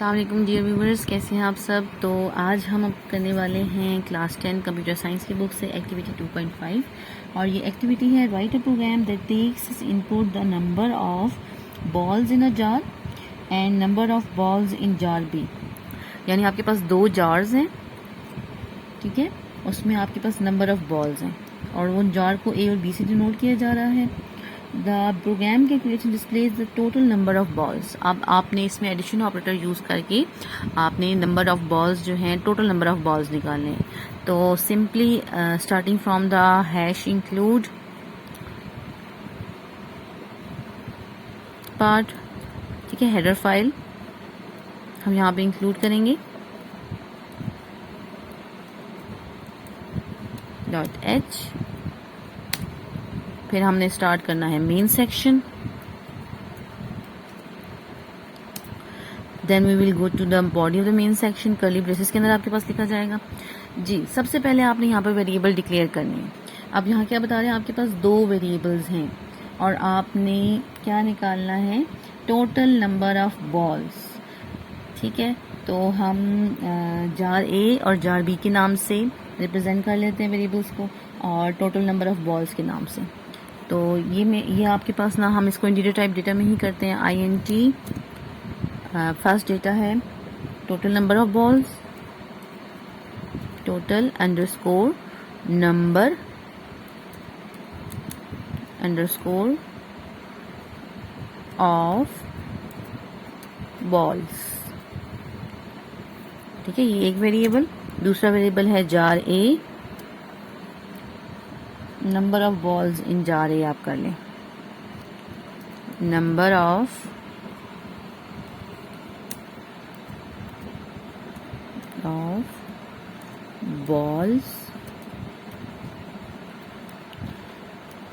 अस्सलाम वालेकुम dear viewers, कैसे हैं आप सब। तो आज हम अब करने वाले हैं क्लास 10 कंप्यूटर साइंस की बुक से एक्टिविटी 2.5 और ये एक्टिविटी है write a program that takes input the number of balls in a jar and number of balls in jar B. यानी आपके पास दो जार्स हैं, ठीक है, उसमें आपके पास नंबर ऑफ बॉल्स हैं और वो जार को ए और बी से डिनोट किया जा रहा है। The program calculation displays the total number of balls. अब आपने इसमें एडिशन ऑपरेटर यूज़ करके आपने नंबर ऑफ बॉल्स जो हैं, टोटल नंबर ऑफ बॉल्स निकालने हैं। तो simply starting from the hash include part, ठीक है, हेडर फाइल हम यहाँ पे इंक्लूड करेंगे .h। फिर हमने स्टार्ट करना है main section, then we will go to the body of the main section. Curly braces के अंदर आपके पास लिखा जाएगा जी। सबसे पहले आपने यहाँ पर वेरिएबल डिक्लेयर करनी है। अब यहाँ क्या बता रहे हैं, आपके पास दो वेरिएबल्स हैं और आपने क्या निकालना है, टोटल नंबर ऑफ बॉल्स, ठीक है। तो हम जार ए और जार बी के नाम से रिप्रेजेंट कर लेते हैं वेरिएबल्स को और टोटल नंबर ऑफ बॉल्स के नाम से। तो ये आपके पास ना, हम इसको इंटीजर टाइप डेटा में ही करते हैं। INT फर्स्ट डेटा है total number of balls, total underscore number underscore of balls, ठीक है, ये एक वेरिएबल। दूसरा वेरिएबल है jar A, number of balls in jar A आप कर लें, number of balls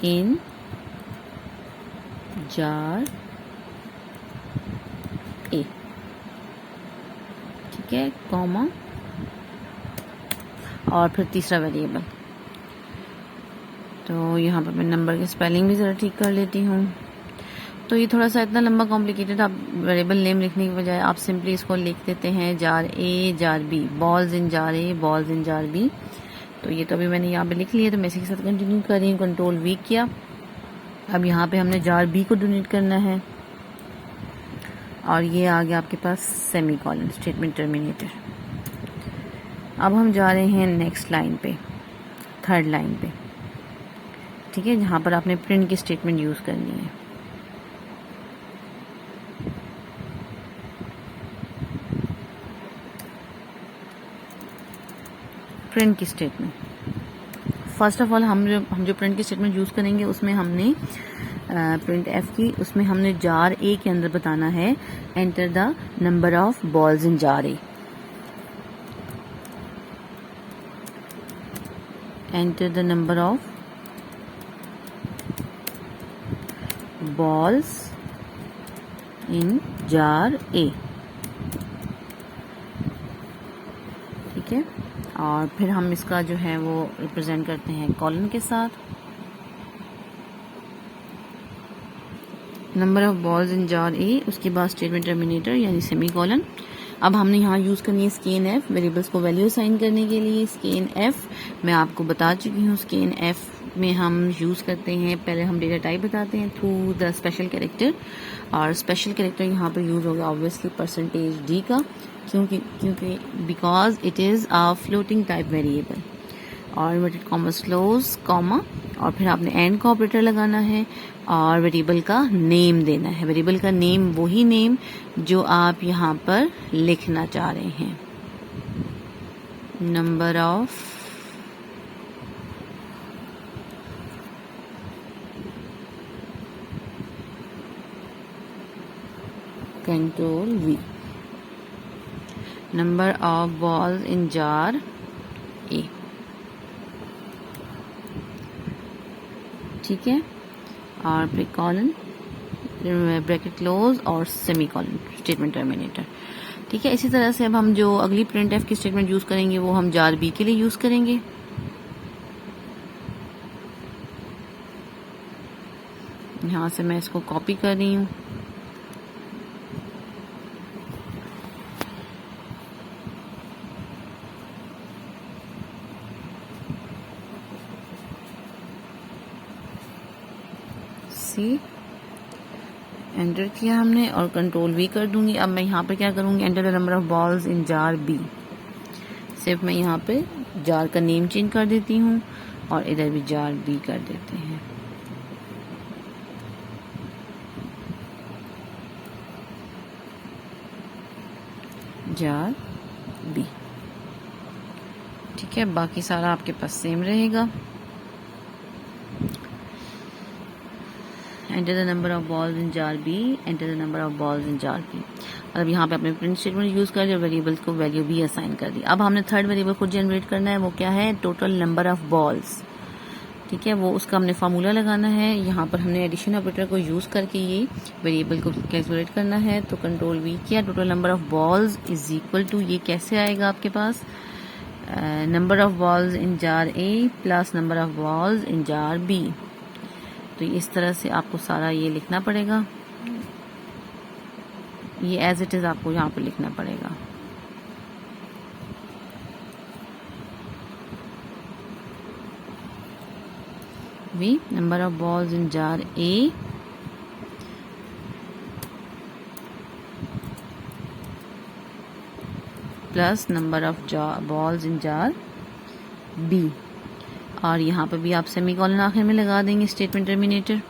in jar A, ठीक है, कॉमा और फिर तीसरा वेरिएबल। तो यहाँ पर मैं नंबर के स्पेलिंग भी ज़रा ठीक कर लेती हूँ। तो ये थोड़ा सा इतना लंबा कॉम्प्लिकेटेड, आप वेरिएबल नेम लिखने की बजाय आप सिंपली इसको लिख देते हैं jar A jar B, balls in jar A balls in jar B. तो ये तो अभी मैंने यहाँ पे लिख लिया, तो मैं इसी के साथ कंटिन्यू कर रही हूँ। कंट्रोल V किया। अब यहाँ पे हमने जार बी को डोनेट करना है और ये आ गया आपके पास सेमी कॉलन स्टेटमेंट टर्मिनेटर। अब हम जा रहे हैं नेक्स्ट लाइन पे, थर्ड लाइन पे, ठीक है, जहाँ पर आपने प्रिंट की स्टेटमेंट यूज़ करनी है। प्रिंट की स्टेटमेंट, फर्स्ट ऑफ ऑल हम जो प्रिंट की स्टेटमेंट यूज़ करेंगे उसमें हमने प्रिंट एफ की, उसमें हमने जार ए के अंदर बताना है enter the number of balls in jar A, enter the number of balls in jar A, ठीक है। और फिर हम इसका जो है वो रिप्रेजेंट करते हैं कॉलन के साथ, number of balls in jar A, उसके बाद स्टेटमेंट टर्मिनेटर यानी सेमी कॉलन। अब हमने यहाँ यूज़ करनी है स्कैन एफ, वेरिएबल्स को वैल्यू असाइन करने के लिए। स्कैन एफ मैं आपको बता चुकी हूँ, स्कैन एफ में हम यूज़ करते हैं, पहले हम डेटा टाइप बताते हैं थ्रू द स्पेशल कैरेक्टर, और स्पेशल कैरेक्टर यहाँ पर यूज़ होगा ऑब्वियसली %d का, क्योंकि because it is a floating type variable. और इन्वर्टेड कॉमर्स क्लोज कॉमा और फिर आपने एंड का ऑपरेटर लगाना है और वेरिएबल का नेम देना है। वेरिएबल का नेम वही नेम जो आप यहाँ पर लिखना चाह रहे हैं, number of control V, number of balls in jar A, ठीक है, और फिर कॉलन ब्रैकेट क्लोज और सेमी कॉलन स्टेटमेंट टर्मिनेटर, ठीक है। इसी तरह से अब हम जो अगली प्रिंट एफ की स्टेटमेंट यूज़ करेंगे वो हम जार बी के लिए यूज़ करेंगे। यहाँ से मैं इसको कॉपी कर रही हूँ सी एंटर किया हमने और कंट्रोल वी कर दूंगी। अब मैं यहाँ पे क्या करूँगी, enter the number of balls in jar B. सिर्फ मैं यहाँ पे जार का नेम चेंज कर देती हूँ और इधर भी जार बी कर देते हैं। जार बी, ठीक है। बाकी सारा आपके पास सेम रहेगा। Enter the number of balls in jar B, enter the number of balls in jar B. अब यहाँ पे अपने प्रिंट स्टेटमेंट यूज कर दिया, वेरिएबल्स को वैल्यू भी असाइन कर दी। अब हमने थर्ड वेरिएबल खुद जनरेट करना है, वो क्या है, टोटल नंबर ऑफ बॉल्स, ठीक है। वो उसका हमने फार्मूला लगाना है। यहाँ पर हमने एडिशन ऑपरेटर को यूज करके ये वेरिएबल को कैलकुलेट करना है। तो कंट्रोल वी किया, total number of balls is equal to, ये कैसे आएगा आपके पास, number of balls in jar A plus number of balls in jar B. तो इस तरह से आपको सारा ये लिखना पड़ेगा, ये एज इट इज आपको यहाँ पे लिखना पड़ेगा। We number of balls in jar A plus number of balls in jar B. और यहाँ पर भी आप सेमीकोलन आखिर में लगा देंगे, स्टेटमेंट टर्मिनेटर।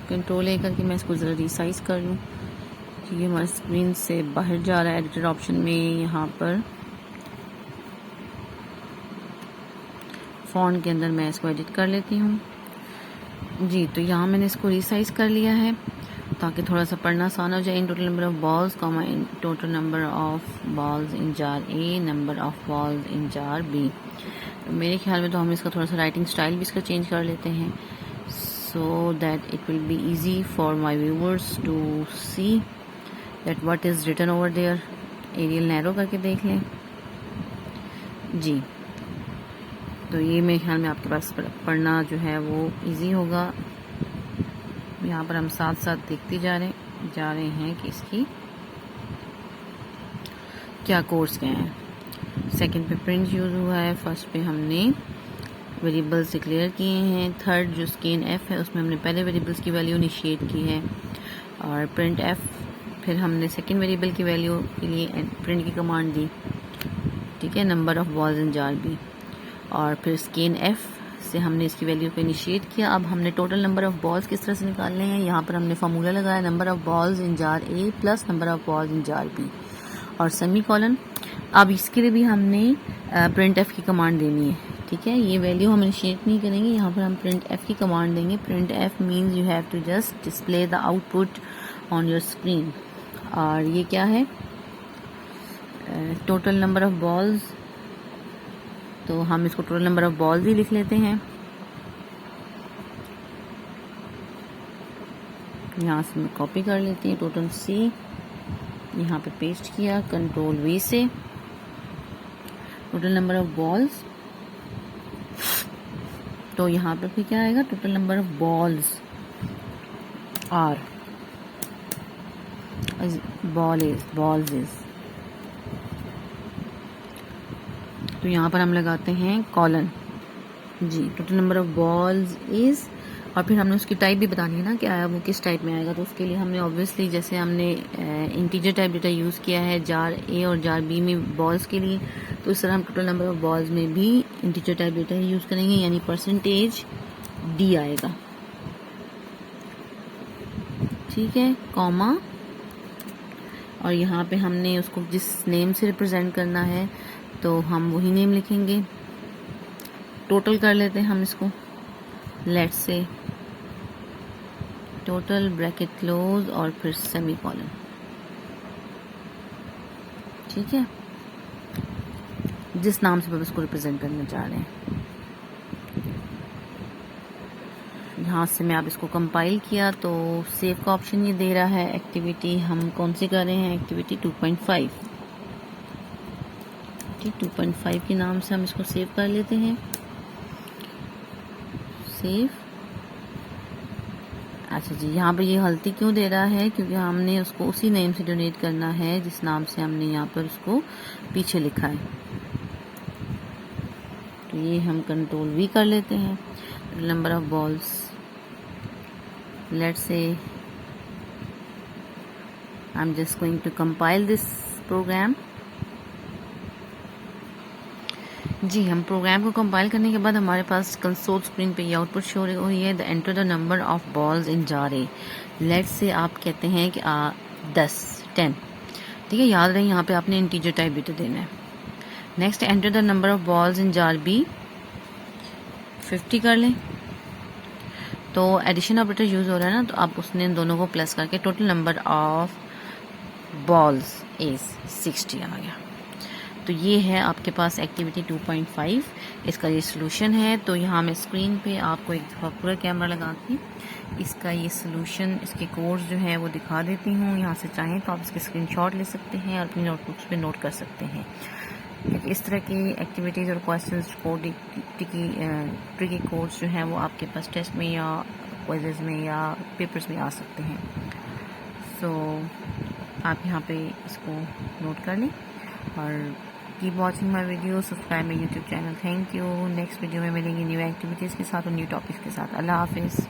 कंट्रोल ए करके मैं इसको ज़रा रिसाइज कर लूँ क्योंकि हमारे स्क्रीन से बाहर जा रहा है। एडिटर ऑप्शन में यहाँ पर फॉन्ट के अंदर मैं इसको एडिट कर लेती हूँ जी। तो यहाँ मैंने इसको रिसाइज कर लिया है ताकि थोड़ा सा पढ़ना आसान हो जाए। In total number of balls comma in total number of balls in jar A, number of balls in jar B. मेरे ख्याल में तो हम इसका थोड़ा सा राइटिंग स्टाइल भी इसका चेंज कर लेते हैं, so that it will be easy for my viewers to see that what is written over there। Arial narrow करके देख लें जी। तो ये मेरे ख्याल में आपके पास पढ़ना जो है वो इजी होगा। यहाँ पर हम साथ साथ देखते जा रहे हैं कि इसकी क्या कोर्स क्या है। सेकंड पे प्रिंट यूज हुआ है, फर्स्ट पे हमने वेरिएबल्स डिक्लेयर किए हैं, थर्ड जो स्कैन एफ है उसमें हमने पहले वेरिएबल्स की वैल्यू इनिशिएट की है और प्रिंट एफ, फिर हमने सेकंड वेरिएबल की वैल्यू के लिए प्रिंट की कमांड दी, ठीक है, number of balls in jar B. और फिर स्कैन एफ से हमने इसकी वैल्यू को इनिशिएट किया। अब हमने टोटल नंबर ऑफ बॉल्स किस तरह से निकालने हैं, यहाँ पर हमने फार्मूला लगाया, number of balls in jar A plus number of balls in jar B और सेमीकोलन। अब इसके लिए भी हमने प्रिंट एफ की कमांड देनी है, ठीक है। ये वैल्यू हम इनिशिएट नहीं करेंगे, यहाँ पर हम प्रिंट एफ की कमांड देंगे। Print f means you have to just display the output on your screen. और ये क्या है, टोटल नंबर ऑफ बॉल्स, तो हम इसको टोटल नंबर ऑफ बॉल्स ही लिख लेते हैं। यहाँ से मैं कॉपी कर लेती हूँ, टोटल सी यहाँ पे पेस्ट किया, कंट्रोल वी से टोटल नंबर ऑफ बॉल्स। तो यहाँ पे फिर क्या आएगा, total number of balls are balls is. तो यहाँ पर हम लगाते हैं कॉलन जी, total number of balls is. और फिर हमने उसकी टाइप भी बतानी है ना क्या है, वो किस टाइप में आएगा। तो उसके लिए हमने ऑब्वियसली जैसे हमने इंटीजर टाइप डेटा यूज़ किया है जार ए और जार बी में बॉल्स के लिए, तो इस तरह हम टोटल नंबर ऑफ बॉल्स में भी इंटीजर टाइप डेटा ही यूज़ करेंगे, यानी परसेंटेज डी आएगा, ठीक है, कॉमा। और यहाँ पे हमने उसको जिस नेम से रिप्रेजेंट करना है तो हम वही नेम लिखेंगे। टोटल कर लेते हैं हम इसको, let's say total bracket close और फिर सेमीकोलन, ठीक है, जिस नाम से हम इसको रिप्रेजेंट करना चाह रहे हैं। यहाँ से मैं आप इसको कंपाइल किया तो सेव का ऑप्शन ये दे रहा है। एक्टिविटी हम कौन सी कर रहे हैं, एक्टिविटी 2.5, ठीक, 2.5 के नाम से हम इसको सेव कर लेते हैं, सेव अच्छा जी, यहाँ पे ये गलती क्यों दे रहा है, क्योंकि हमने उसको उसी नेम से डोनेट करना है जिस नाम से हमने यहाँ पर उसको पीछे लिखा है। तो ये हम कंट्रोल वी कर लेते हैं। Number of balls, let's say I am just going to compile this program. जी, हम प्रोग्राम को कंपाइल करने के बाद हमारे पास कंसोल स्क्रीन पे ये आउटपुट शो हो रही है, the enter the number of balls in jar A. Let's say आप कहते हैं कि 10 ठीक है, याद रहे यहाँ पे आपने इंटीजर टाइप भी तो देना है। Next, enter the number of balls in jar B, 50 कर लें। तो एडिशन ऑपरेटर यूज़ हो रहा है ना, तो आप उसने इन दोनों को प्लस करके total number of balls is 60 आ गया। तो ये है आपके पास एक्टिविटी 2.5, इसका ये सोल्यूशन है। तो यहाँ मैं स्क्रीन पे आपको एक दफ़ा पूरा कैमरा लगा के इसका ये सोल्यूशन, इसके कोड्स जो है वो दिखा देती हूँ। यहाँ से चाहें तो आप इसके स्क्रीनशॉट ले सकते हैं और अपनी नोटबुक्स पे नोट कर सकते हैं। इस तरह की एक्टिविटीज़ और क्वेश्चंस कोड ट्रिकी कोड्स जो हैं वो आपके पास टेस्ट में या क्विज़ेस में या पेपर्स में आ सकते हैं। सो आप यहाँ पे इसको नोट कर लें और keep watching my video, subscribe my YouTube channel. Thank you. Next video में मिलेंगे न्यू एक्टिविटीज़ के साथ और न्यू टॉपिक्स के साथ। अल्लाह हाफिज़।